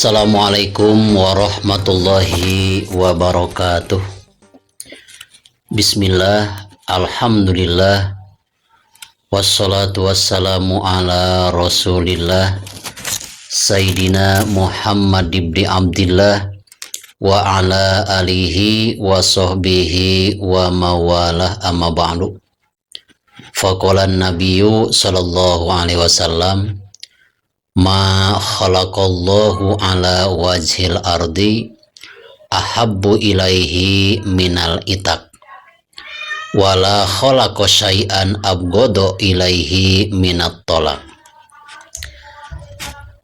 Assalamualaikum warahmatullahi wabarakatuh. Bismillah, alhamdulillah, wassalatu wassalamu ala rasulillah Sayyidina Muhammad ibn Abdillah wa ala alihi wa sahbihi wa mawalah amma ba'du. Faqalan nabiyyu sallallahu alaihi wasallam, ma khalaqallahu ala wajhil ardi ahabbu ilaihi minal itak wala khalaqa syai'an abghadu ilaihi minat tolak.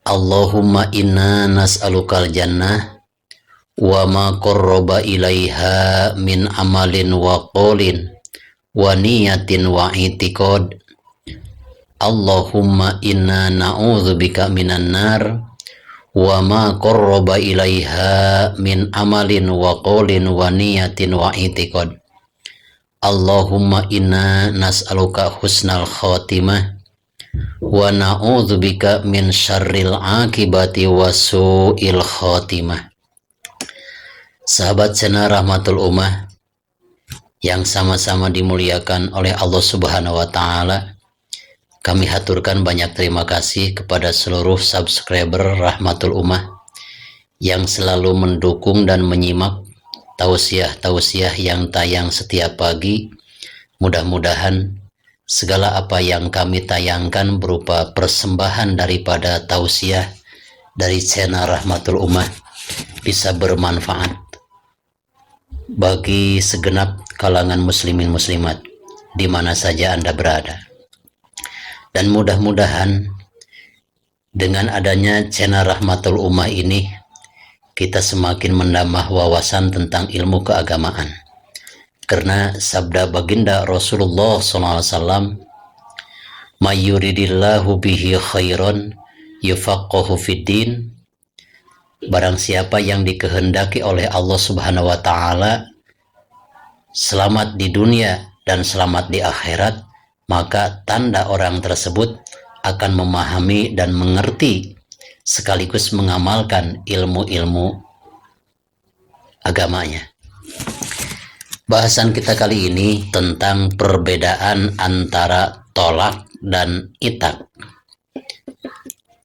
Allahumma inna nas'alukal jannah wa ma qarraba ilaiha min amalin wa qawlin wa niyatin wa i'tiqad. Allahumma inna na'udzubika minan nar wa ma qarraba ilaiha min amalin wa qawlin wa niyatin wa i'tiqad. Allahumma inna nas'aluka husnal khatimah wa na'udzubika min syarril akibati wa su'il khatimah. Sahabat channel Rahmatul Ummah yang sama-sama dimuliakan oleh Allah Subhanahu wa taala, kami haturkan banyak terima kasih kepada seluruh subscriber Rahmatul Ummah yang selalu mendukung dan menyimak tausiah-tausiah yang tayang setiap pagi. Mudah-mudahan segala apa yang kami tayangkan berupa persembahan daripada tausiah dari channel Rahmatul Ummah bisa bermanfaat bagi segenap kalangan muslimin muslimat di mana saja Anda berada. Dan mudah-mudahan dengan adanya channel Rahmatul Ummah ini kita semakin menambah wawasan tentang ilmu keagamaan. Karena sabda baginda Rasulullah SAW, may yuridillahu bihi khairan yufaqqahu fiddin. Barang siapa yang dikehendaki oleh Allah Subhanahu wa taala selamat di dunia dan selamat di akhirat, maka tanda orang tersebut akan memahami dan mengerti sekaligus mengamalkan ilmu-ilmu agamanya. Bahasan kita kali ini tentang perbedaan antara tolak dan itak.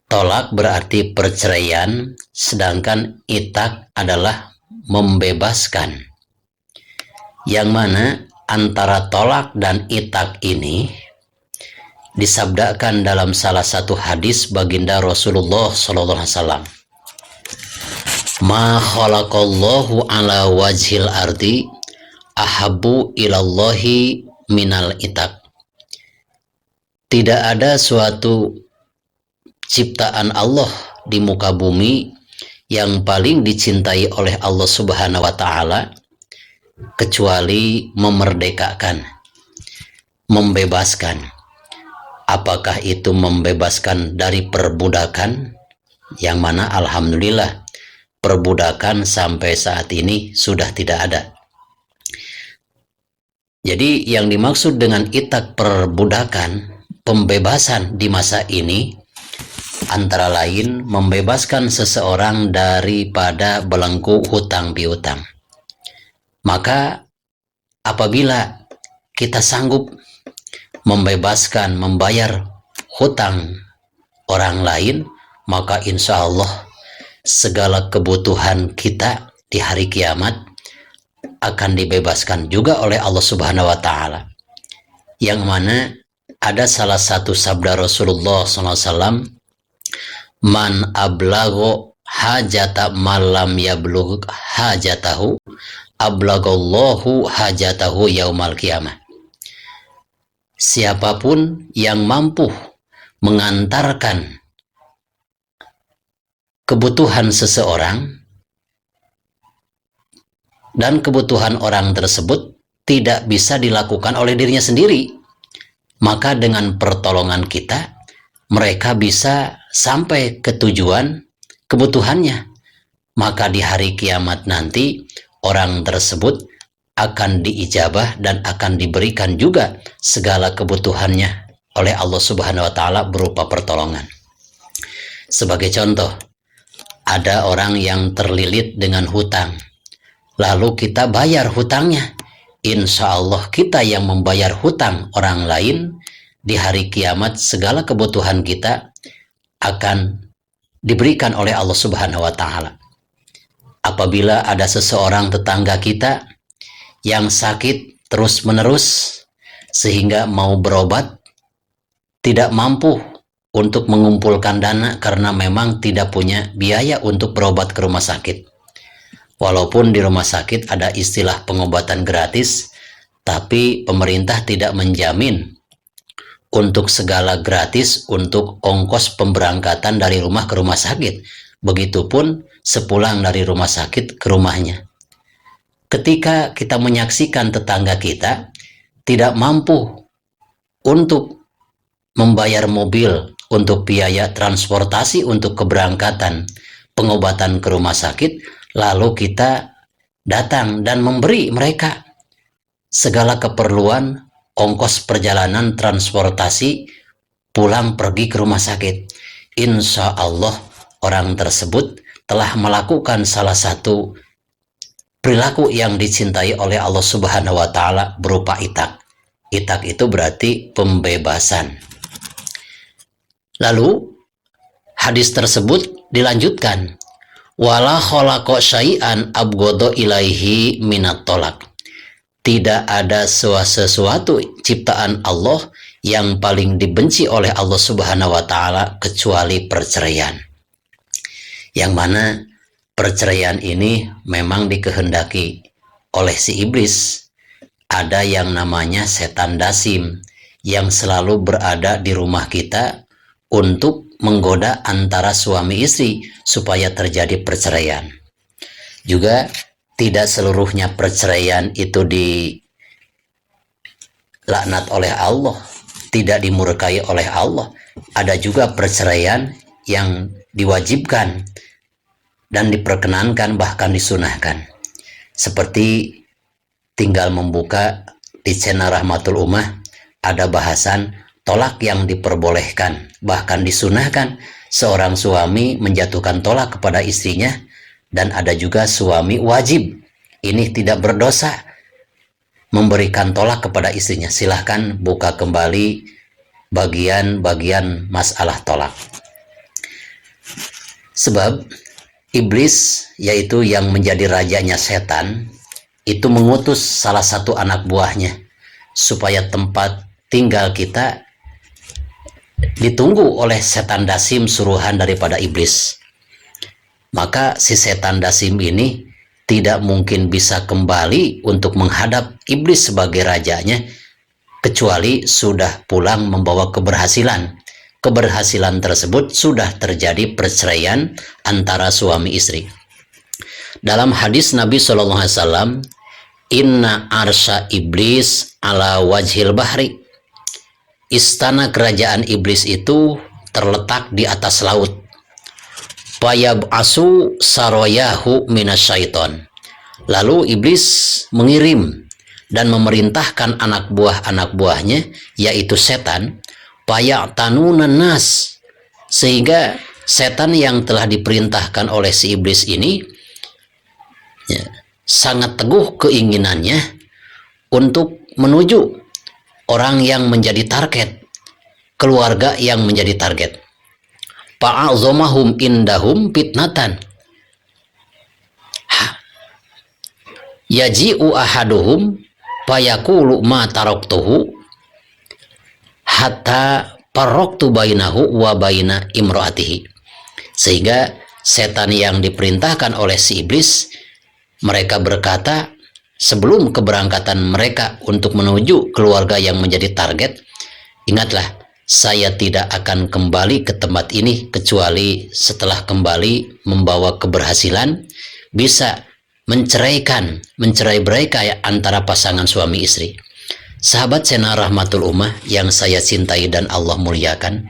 Tolak berarti perceraian, sedangkan itak adalah membebaskan. Yang mana antara tolak dan itak ini disabdakan dalam salah satu hadis baginda Rasulullah SAW. Ma khalaqallahu ala wajhil ardi ahabbu ilallahi minal itak. Tidak ada suatu ciptaan Allah di muka bumi yang paling dicintai oleh Allah Subhanahu wa taala kecuali memerdekakan, membebaskan. Apakah itu membebaskan dari perbudakan, yang mana alhamdulillah perbudakan sampai saat ini sudah tidak ada. Jadi yang dimaksud dengan itak perbudakan, pembebasan di masa ini antara lain membebaskan seseorang daripada belenggu hutang piutang. Maka apabila kita sanggup membebaskan, membayar hutang orang lain, maka insya Allah segala kebutuhan kita di hari kiamat akan dibebaskan juga oleh Allah Subhanahu wa taala. Yang mana ada salah satu sabda Rasulullah SAW, man ablago hajata malam yablugh hajatahu ablagallahu hajatahu yaumal qiyamah. Siapapun yang mampu mengantarkan kebutuhan seseorang dan kebutuhan orang tersebut tidak bisa dilakukan oleh dirinya sendiri, maka dengan pertolongan kita mereka bisa sampai ke tujuan kebutuhannya. Maka di hari kiamat nanti orang tersebut akan diijabah dan akan diberikan juga segala kebutuhannya oleh Allah Subhanahu wa taala berupa pertolongan. Sebagai contoh, Ada orang yang terlilit dengan hutang, lalu kita bayar hutangnya. Insya Allah kita yang membayar hutang orang lain, di hari kiamat segala kebutuhan kita akan diberikan oleh Allah Subhanahu wa Ta'ala. Apabila ada seseorang tetangga kita yang sakit terus-menerus sehingga mau berobat tidak mampu untuk mengumpulkan dana karena memang tidak punya biaya untuk berobat ke rumah sakit. Walaupun di rumah sakit ada istilah pengobatan gratis, tapi pemerintah tidak menjamin untuk segala gratis untuk ongkos pemberangkatan dari rumah ke rumah sakit. Begitupun sepulang dari rumah sakit ke rumahnya. Ketika kita menyaksikan tetangga kita tidak mampu untuk membayar mobil untuk biaya transportasi untuk keberangkatan pengobatan ke rumah sakit, lalu kita datang dan memberi mereka segala keperluan ongkos perjalanan transportasi pulang pergi ke rumah sakit. Insya Allah orang tersebut telah melakukan salah satu perilaku yang dicintai oleh Allah Subhanahu wa Ta'ala berupa itak. Itak itu berarti pembebasan. Lalu hadis tersebut dilanjutkan, wala khalaqa syai'an abghadha ilaihi minat tolak. Tidak ada sesuatu ciptaan Allah yang paling dibenci oleh Allah Subhanahu wa Ta'ala kecuali perceraian. Yang mana perceraian ini memang dikehendaki oleh si iblis. Ada yang namanya setan dasim yang selalu berada di rumah kita untuk menggoda antara suami istri supaya terjadi perceraian. Juga tidak seluruhnya perceraian itu dilaknat oleh Allah, tidak dimurkai oleh Allah. Ada juga perceraian yang diwajibkan dan diperkenankan, bahkan disunahkan. Seperti tinggal membuka di channel Rahmatul Ummah, ada bahasan tolak yang diperbolehkan, bahkan disunahkan seorang suami menjatuhkan tolak kepada istrinya, dan ada juga suami wajib, ini tidak berdosa, memberikan tolak kepada istrinya. Silahkan buka kembali bagian-bagian masalah tolak. Sebab iblis, yaitu yang menjadi rajanya setan, itu mengutus salah satu anak buahnya supaya tempat tinggal kita ditunggu oleh setan dasim suruhan daripada iblis. Maka si setan dasim ini tidak mungkin bisa kembali untuk menghadap iblis sebagai rajanya kecuali sudah pulang membawa keberhasilan. Keberhasilan tersebut sudah terjadi perceraian antara suami istri. Dalam hadis Nabi SAW, inna arsya iblis ala wajhil bahri. Istana kerajaan iblis itu terletak di atas laut. Fayab'asu saroyahu minasyaiton. Lalu iblis mengirim dan memerintahkan anak buahnya, yaitu setan, faya'tanunan nas, sehingga setan yang telah diperintahkan oleh si iblis ini ya, sangat teguh keinginannya untuk menuju orang yang menjadi target, keluarga yang menjadi target. Fa'azomahum indahum fitnatan. Yaji'u ahaduhum fayaqulu ma taraktuhu hatta paroktu bainahu wa baina imro'atihi. Sehingga setan yang diperintahkan oleh si iblis, mereka berkata sebelum keberangkatan mereka untuk menuju keluarga yang menjadi target, ingatlah, saya tidak akan kembali ke tempat ini kecuali setelah kembali membawa keberhasilan, bisa mencerai-berai antara pasangan suami istri. Sahabat channel Rahmatul Ummah yang saya cintai dan Allah muliakan,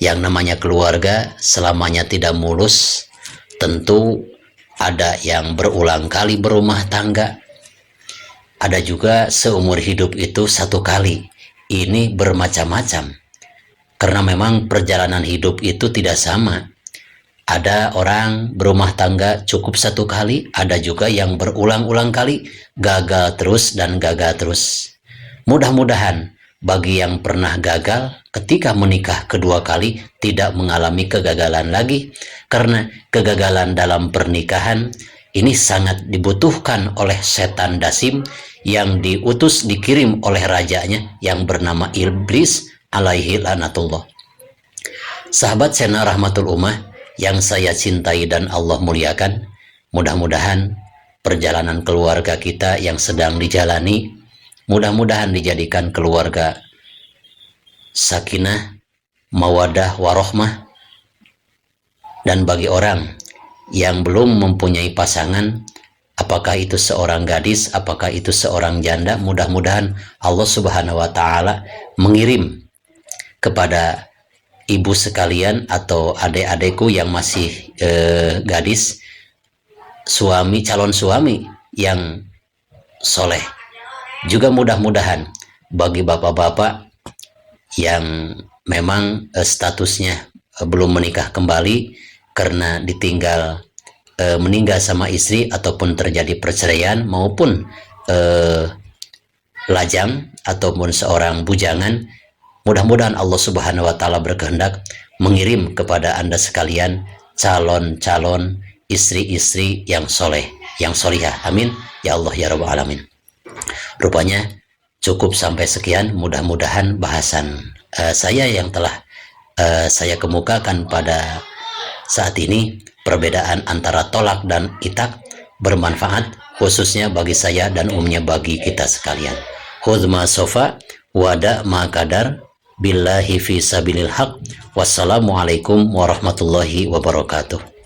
yang namanya keluarga selamanya tidak mulus. Tentu ada yang berulang kali berumah tangga, ada juga seumur hidup itu satu kali. Ini bermacam-macam, karena memang perjalanan hidup itu tidak sama. Ada orang berumah tangga cukup 1 kali, ada juga yang berulang-ulang kali gagal terus dan gagal terus. Mudah-mudahan bagi yang pernah gagal ketika menikah kedua kali tidak mengalami kegagalan lagi, karena kegagalan dalam pernikahan ini sangat dibutuhkan oleh setan dasim yang dikirim oleh rajanya yang bernama Iblis alaihi lanatullah. Sahabat sena rahmatul ummah yang saya cintai dan Allah muliakan, mudah-mudahan perjalanan keluarga kita yang sedang dijalani, mudah-mudahan dijadikan keluarga sakinah, mawadah, warohmah. Dan bagi orang yang belum mempunyai pasangan, apakah itu seorang gadis, apakah itu seorang janda, mudah-mudahan Allah Subhanahu wa Ta'ala mengirim kepada ibu sekalian atau adik-adikku yang masih gadis, calon suami yang soleh. Juga mudah-mudahan bagi bapak-bapak yang memang statusnya belum menikah kembali karena meninggal sama istri ataupun terjadi perceraian, maupun lajang ataupun seorang bujangan, mudah-mudahan Allah Subhanahu wa Ta'ala berkehendak mengirim kepada Anda sekalian calon-calon istri-istri yang soleh, yang solihah. Amin ya Allah ya Rabbal Alamin. Rupanya cukup sampai sekian. Mudah-mudahan bahasan saya yang telah saya kemukakan pada saat ini, perbedaan antara tolak dan itak, bermanfaat khususnya bagi saya dan umumnya bagi kita sekalian. Khudma sofa wada ma kadar billahi fi sabilil haq. Wassalamualaikum warahmatullahi wabarakatuh.